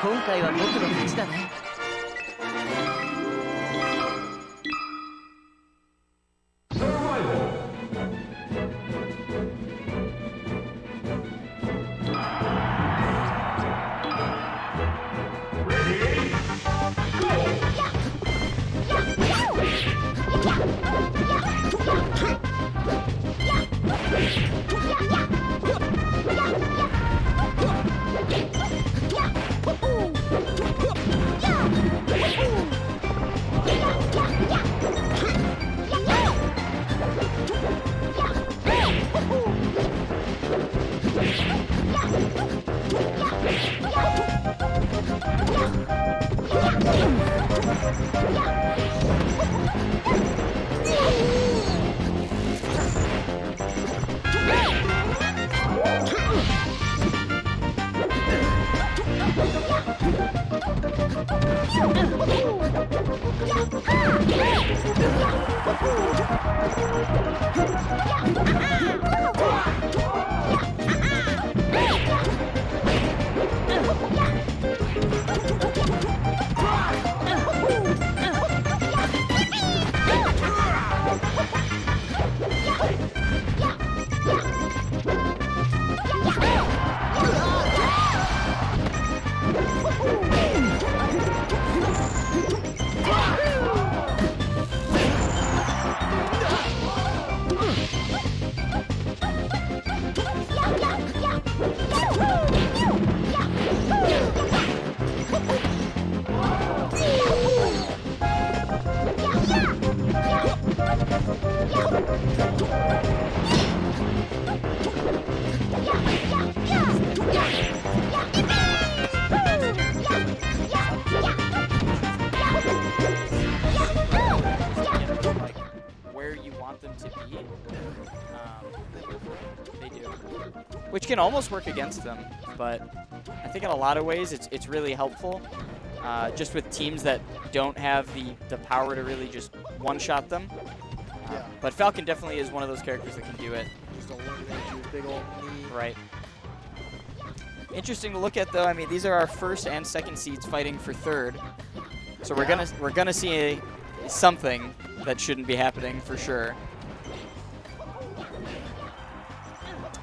今回は僕の勝ちだね。Yeah! Like where you want them to be, they do, which can almost work against them. But I think in a lot of ways it's really helpful, just with teams that don't have the power to really just one-shot them. Yeah. But Falcon definitely is one of those characters that can do it. Just eliminate you, big old knee. Right. Interesting to look at, though. I mean, these are our first and second seeds fighting for third, so we're gonna see something that shouldn't be happening for sure.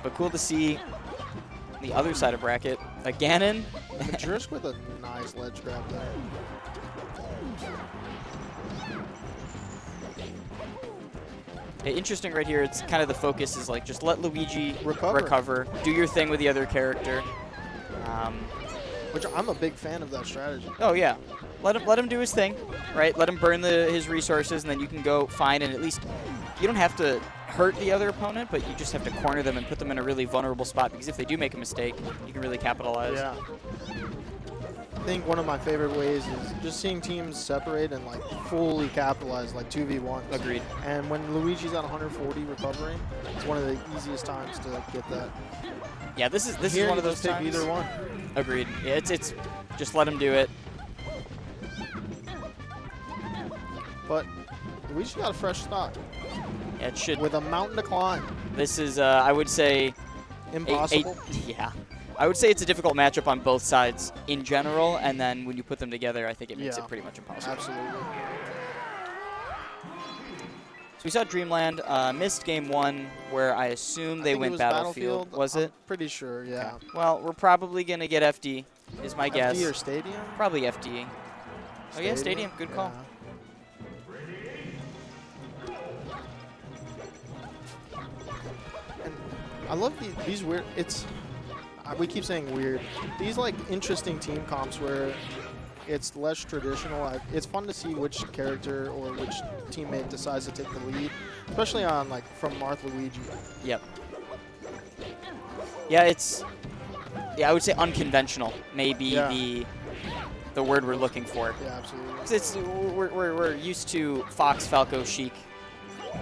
But cool to see the other side of bracket. A Ganon. Majersk with a nice ledge grab there. Interesting right here. It's kind of the focus is like just let Luigi recover. Do your thing with the other character. Which I'm a big fan of that strategy. Oh yeah, let him do his thing, right? Let him burn his resources, and then you can go find, and at least you don't have to hurt the other opponent, but you just have to corner them and put them in a really vulnerable spot, because if they do make a mistake, you can really capitalize. Yeah. I think one of my favorite ways is just seeing teams separate and like fully capitalize, like 2v1. Agreed. And when Luigi's at 140 recovering, it's one of the easiest times to get that. Yeah, this is Here one of you those just pick times. either one. Agreed. Yeah, it's just let him do it. But Luigi got a fresh start. Yeah, it should. With a mountain to climb. This is, I would say, Impossible. Yeah. I would say it's a difficult matchup on both sides in general, and then when you put them together, I think it makes it pretty much impossible. Absolutely. So we saw Dreamland missed game 1, where I assume they went Battlefield. Was it? Pretty sure, yeah. Okay. Well, we're probably going to get FD, is my guess. FD or Stadium? Probably FD. Oh yeah, Stadium. Good call. And I love these weird, we keep saying weird. These like interesting team comps where it's less traditional. It's fun to see which character or which teammate decides to take the lead, especially on like from Marth Luigi. Yep. Yeah, I would say unconventional. Maybe the word we're looking for. Yeah, absolutely. 'Cause we're used to Fox, Falco, Sheik,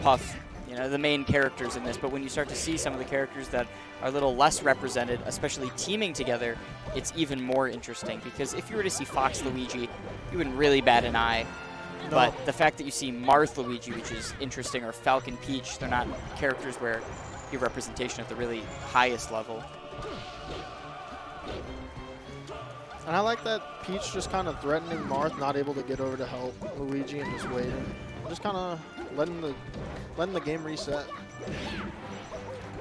Puff, the main characters in this. But when you start to see some of the characters that are a little less represented, especially teaming together, it's even more interesting. Because if you were to see Fox Luigi, you wouldn't really bat an eye. No. But the fact that you see Marth Luigi, which is interesting, or Falcon Peach, they're not characters where you have representation at the really highest level. And I like that Peach just kind of threatening Marth, not able to get over to help Luigi and just waiting. Just kind of letting the game reset.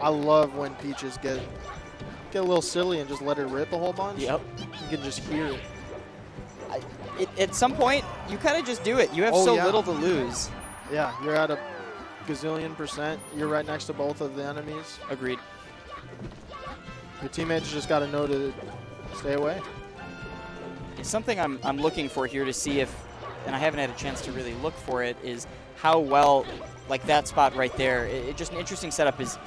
I love when Peaches get a little silly and just let it rip a whole bunch. Yep. You can just hear it. At some point, you kind of just do it. You have little to lose. Yeah, you're at a gazillion %. You're right next to both of the enemies. Agreed. Your teammates just got to know to stay away. It's something I'm looking for here to see if, and I haven't had a chance to really look for it, is how well, like that spot right there, just an interesting setup is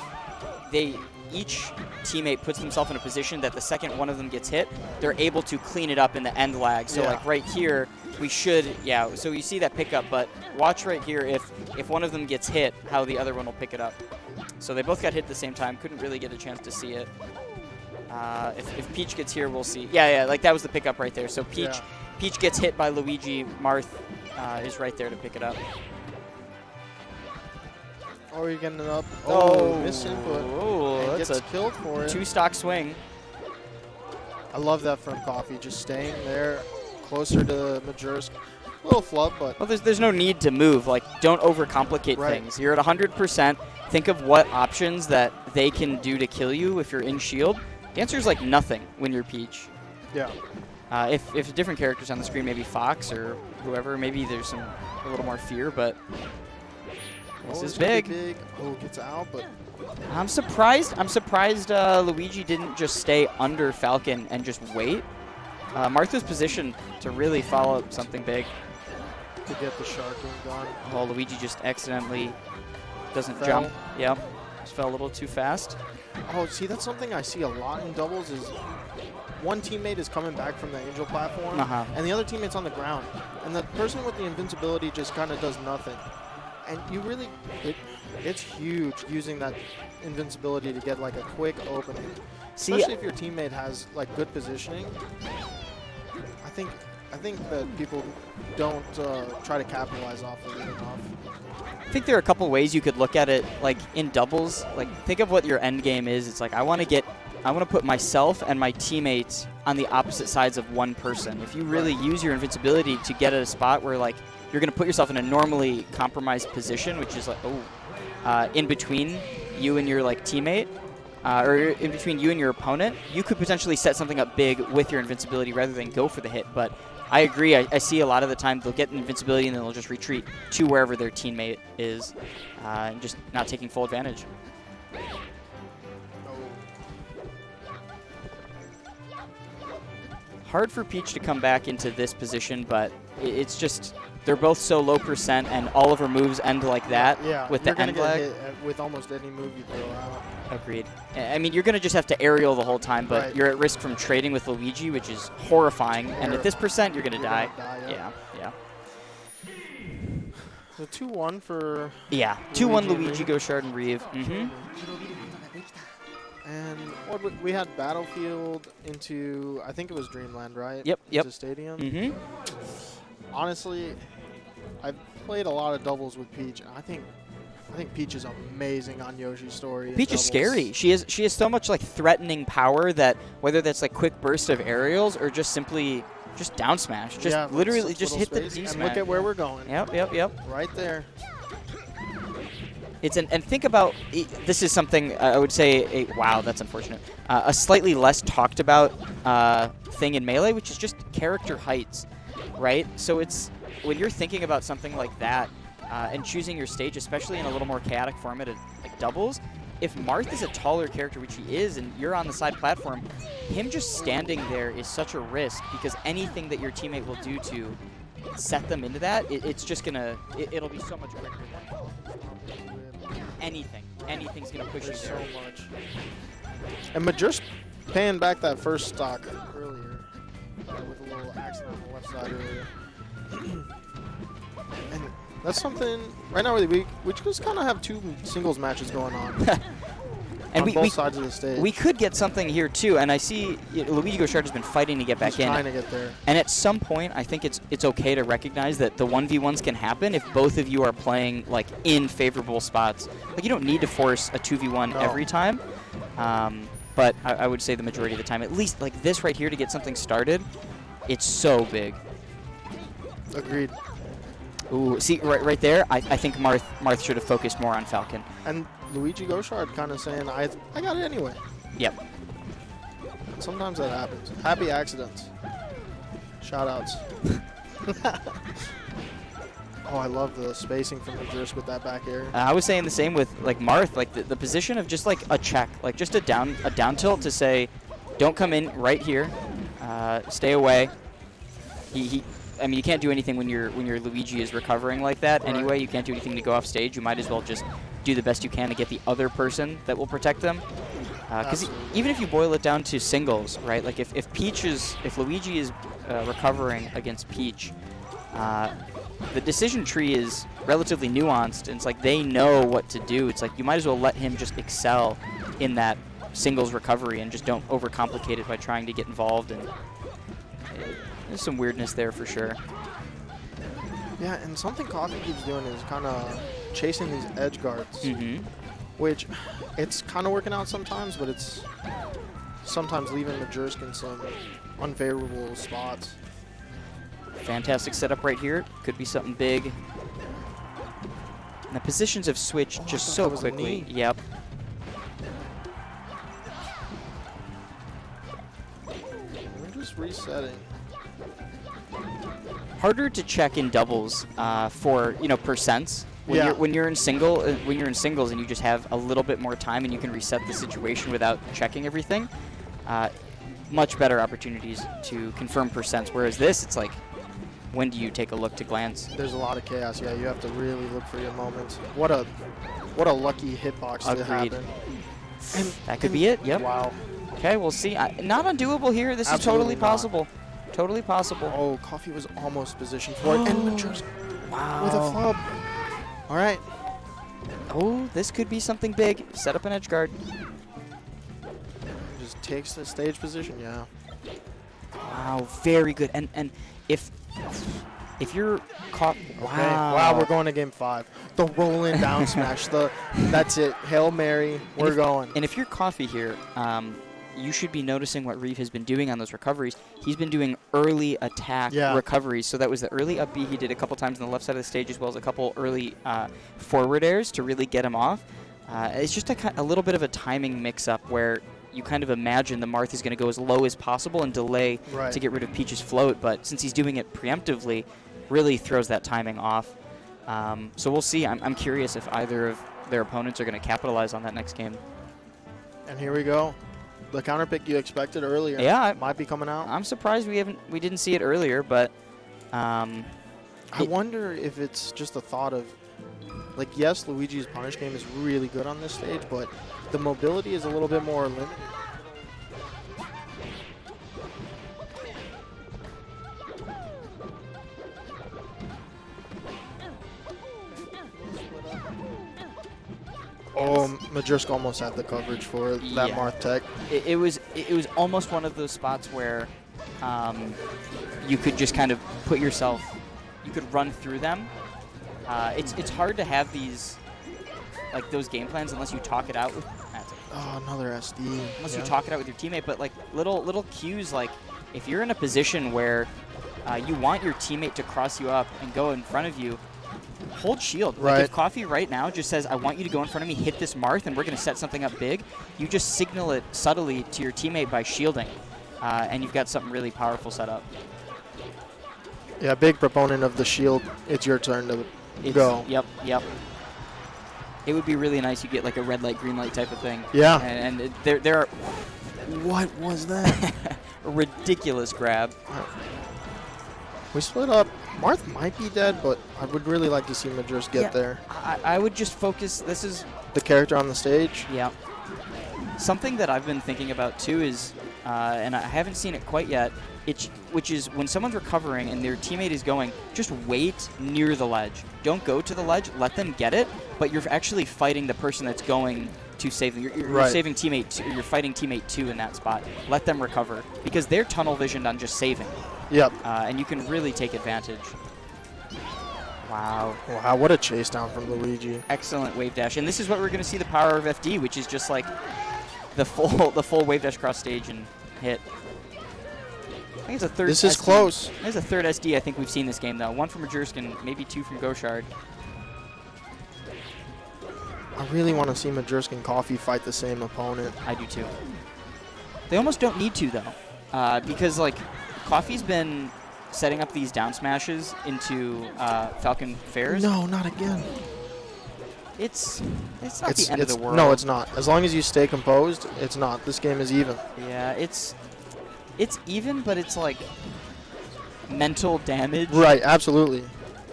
each teammate puts themselves in a position that the second one of them gets hit, they're able to clean it up in the end lag. So like right here, we should, so you see that pickup, but watch right here if one of them gets hit, how the other one will pick it up. So they both got hit at the same time, couldn't really get a chance to see it. If Peach gets here, we'll see. Yeah, like that was the pickup right there. So Peach gets hit by Luigi, Marth is right there to pick it up. Or you getting it up. Miss input. Oh, that's gets killed for it. 2-stock swing. I love that from Coffee, just staying there closer to Majersk. A little flub, but... Well, there's no need to move. Like, don't overcomplicate things. You're at 100%. Think of what options that they can do to kill you if you're in shield. The answer is like nothing when you're Peach. Yeah. If different characters on the screen, maybe Fox or whoever, maybe there's a little more fear, but... This is big. Oh, gets out, but I'm surprised Luigi didn't just stay under Falcon and just wait. Martha's position to really follow up something big. To get the sharking done. Oh, Luigi just accidentally doesn't Fell. jump. Yep. Just fell a little too fast. Oh, see, that's something I see a lot in doubles is one teammate is coming back from the angel platform, and the other teammate's on the ground. And the person with the invincibility just kind of does nothing. And you really, it's huge using that invincibility to get like a quick opening. Especially if your teammate has like good positioning. I think that people don't try to capitalize off of it enough. I think there are a couple ways you could look at it, like in doubles. Like think of what your end game is. It's like I want to put myself and my teammates on the opposite sides of one person. If you really use your invincibility to get at a spot where like you're going to put yourself in a normally compromised position, which is like in between you and your like teammate, or in between you and your opponent, you could potentially set something up big with your invincibility rather than go for the hit. But I agree. I see a lot of the time they'll get invincibility and then they'll just retreat to wherever their teammate is, and just not taking full advantage. Hard for Peach to come back into this position, but it's just they're both so low percent, and all of her moves end like that with the end lag. Hit with almost any move you throw out. Agreed. I mean, you're going to just have to aerial the whole time, but you're at risk from trading with Luigi, which is horrifying. And at this percent, you're going to die. Yeah. The 2-1 for 2-1 Luigigoshard and Reeve. And what we had Battlefield into, I think it was Dreamland, right? Yep. Into Stadium. Honestly, I've played a lot of doubles with Peach, and I think Peach is amazing on Yoshi's Story. Peach is scary. She has so much like threatening power that whether that's like quick burst of aerials or just simply just down smash, just literally just hit the D smash. And look at where we're going. Yep. Right there. And think about, this is something I would say, wow, that's unfortunate, a slightly less talked about thing in Melee, which is just character heights, right? So it's, when you're thinking about something like that and choosing your stage, especially in a little more chaotic format like doubles, if Marth is a taller character, which he is, and you're on the side platform, him just standing there is such a risk because anything that your teammate will do to set them into that, it's just gonna, it'll be so much quicker than anything's gonna push you there. So much. And Majersk paying back that first stock earlier with a little accident on the left side earlier. And that's something right now we just kind of have two singles matches going on. And on both sides of the stage. We could get something here too, and I see Luigigoshard has been fighting to get back in. He's trying to get there. And at some point, I think it's okay to recognize that the 1v1s can happen if both of you are playing like in favorable spots. Like you don't need to force a 2v1 every time, but I would say the majority of the time, at least like this right here to get something started, it's so big. Agreed. Ooh, see right there, I think Marth should have focused more on Falcon. And Luigigoshard kind of saying, I got it anyway. Yep. Sometimes that happens. Happy accidents. Shout-outs. Oh, I love the spacing from Majersk with that back air. I was saying the same with like Marth, like the position of just like a check, like just a down tilt to say, don't come in right here, stay away. I mean, you can't do anything when your Luigi is recovering like that anyway. You can't do anything to go off stage. You might as well just do the best you can to get the other person that will protect them. Because even if you boil it down to singles, right? Like if Luigi is recovering against Peach, the decision tree is relatively nuanced, and it's like they know what to do. It's like you might as well let him just excel in that singles recovery and just don't overcomplicate it by trying to get involved. And there's some weirdness there for sure. Yeah, and something Coffee keeps doing is kind of chasing these edge guards, which it's kind of working out sometimes, but it's sometimes leaving Majersk in some unfavorable spots. Fantastic setup right here. Could be something big. And the positions have switched just so quickly. Yep. We're just resetting. Harder to check in doubles for percents. When you're in singles and you just have a little bit more time and you can reset the situation without checking everything. Much better opportunities to confirm percents. Whereas this, it's like, when do you take a look to glance? There's a lot of chaos. Yeah, you have to really look for your moments. What a What a lucky hitbox to Agreed. happen. And That could be it. Yep. Wow. Okay, we'll see. Not undoable here. This Absolutely is totally not. possible. Totally possible. Oh, Coffee was almost positioned for it. And Majersk Wow. with a flub. All right. Oh, this could be something big. Set up an edge guard. Just takes the stage position, yeah. Wow, very good. And if you're caught, wow. Okay. Wow, we're going to game 5. The roll-in down smash. That's it. Hail Mary. We're going. And if you're Coffee here, you should be noticing what Reeve has been doing on those recoveries. He's been doing early attack recoveries. So that was the early up B he did a couple times on the left side of the stage, as well as a couple early forward airs to really get him off. It's just a little bit of a timing mix-up where you kind of imagine the Marth is going to go as low as possible and delay to get rid of Peach's float. But since he's doing it preemptively, really throws that timing off. So we'll see. I'm curious if either of their opponents are going to capitalize on that next game. And here we go. The counter pick you expected earlier might be coming out. I'm surprised we didn't see it earlier, but I wonder if it's just a thought of, like, yes, Luigi's punish game is really good on this stage, but the mobility is a little bit more limited. Oh, Majersk almost had the coverage for that Marth tech. It was almost one of those spots where you could just kind of put yourself, you could run through them. It's hard to have these, like, those game plans unless you talk it out with. Oh, another SD. Unless you talk it out with your teammate, but like little cues, like if you're in a position where you want your teammate to cross you up and go in front of you, hold shield. Like if Coffee right now just says, I want you to go in front of me, hit this Marth, and we're going to set something up big, you just signal it subtly to your teammate by shielding, and you've got something really powerful set up. Yeah, big proponent of the shield. It's your turn to go. Yep. It would be really nice you get like a red light, green light type of thing. Yeah. And there are... What was that? A ridiculous grab. We split up. Marth might be dead, but I would really like to see Majersk get there. I would just focus. This is the character on the stage. Yeah. Something that I've been thinking about too is, and I haven't seen it quite yet, which is when someone's recovering and their teammate is going, just wait near the ledge. Don't go to the ledge. Let them get it, but you're actually fighting the person that's going to save them. You're saving teammate 2. You're fighting teammate 2 in that spot. Let them recover because they're tunnel visioned on just saving. Yep. And you can really take advantage. Wow. Wow, what a chase down from Luigi. Excellent wave dash. And this is what we're going to see the power of FD, which is just like the full wave dash cross stage and hit. I think it's a third This is SD. close. There's a third SD I think we've seen this game, though. 1 from Majersk and maybe 2 from Goshard. I really want to see Majersk and Coffee fight the same opponent. I do, too. They almost don't need to, though, because, like, Coffee's been setting up these down smashes into Falcon Fairs. No, not again. It's not the end of the world. No, it's not. As long as you stay composed, it's not. This game is even. Yeah, it's even, but it's like mental damage. Right, absolutely.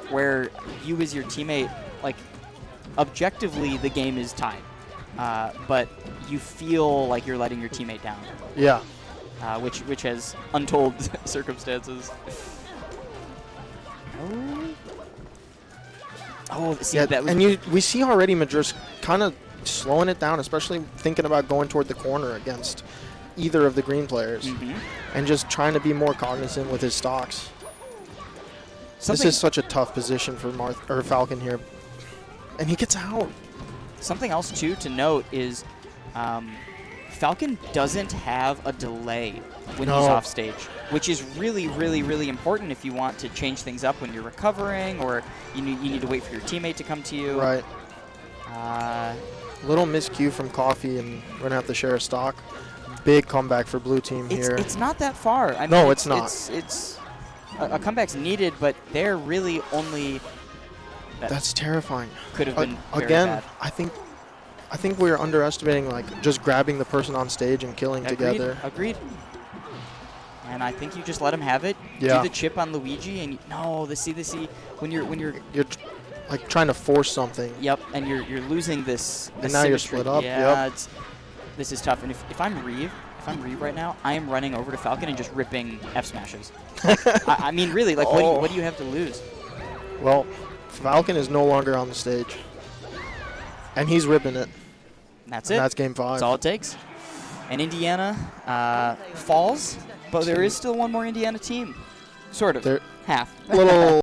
Where you as your teammate, like, objectively the game is tied, but you feel like you're letting your teammate down. Yeah. Which has untold circumstances. See that. And we see already Majersk kind of slowing it down, especially thinking about going toward the corner against either of the green players, and just trying to be more cognizant with his stocks. This is such a tough position for Falcon here, and he gets out. Something else too to note is Falcon doesn't have a delay when he's off stage, which is really, really, really important if you want to change things up when you're recovering, or you need to wait for your teammate to come to you. Right. Little miscue from Coffee, and we're going to have to share a stock. Big comeback for blue team here. It's not that far. I mean, no, it's not. It's a comeback's needed, but they're really only... That's terrifying. Could have been very again, bad. I think we're underestimating, like, just grabbing the person on stage and killing together. Agreed. And I think you just let him have it. Yeah. Do the chip on Luigi, and see when you're like trying to force something. Yep, and you're losing this. And now you're symmetry. split up. Yeah, Yep. this is tough. And if I'm Reeve right now, I am running over to Falcon and just ripping F smashes. I mean, really, like, what do you have to lose? Well, Falcon is no longer on the stage, and he's ripping it. And that's And it. that's game 5. That's all it takes. And Indiana falls, but there is still one more Indiana team. Sort of. They're Half. little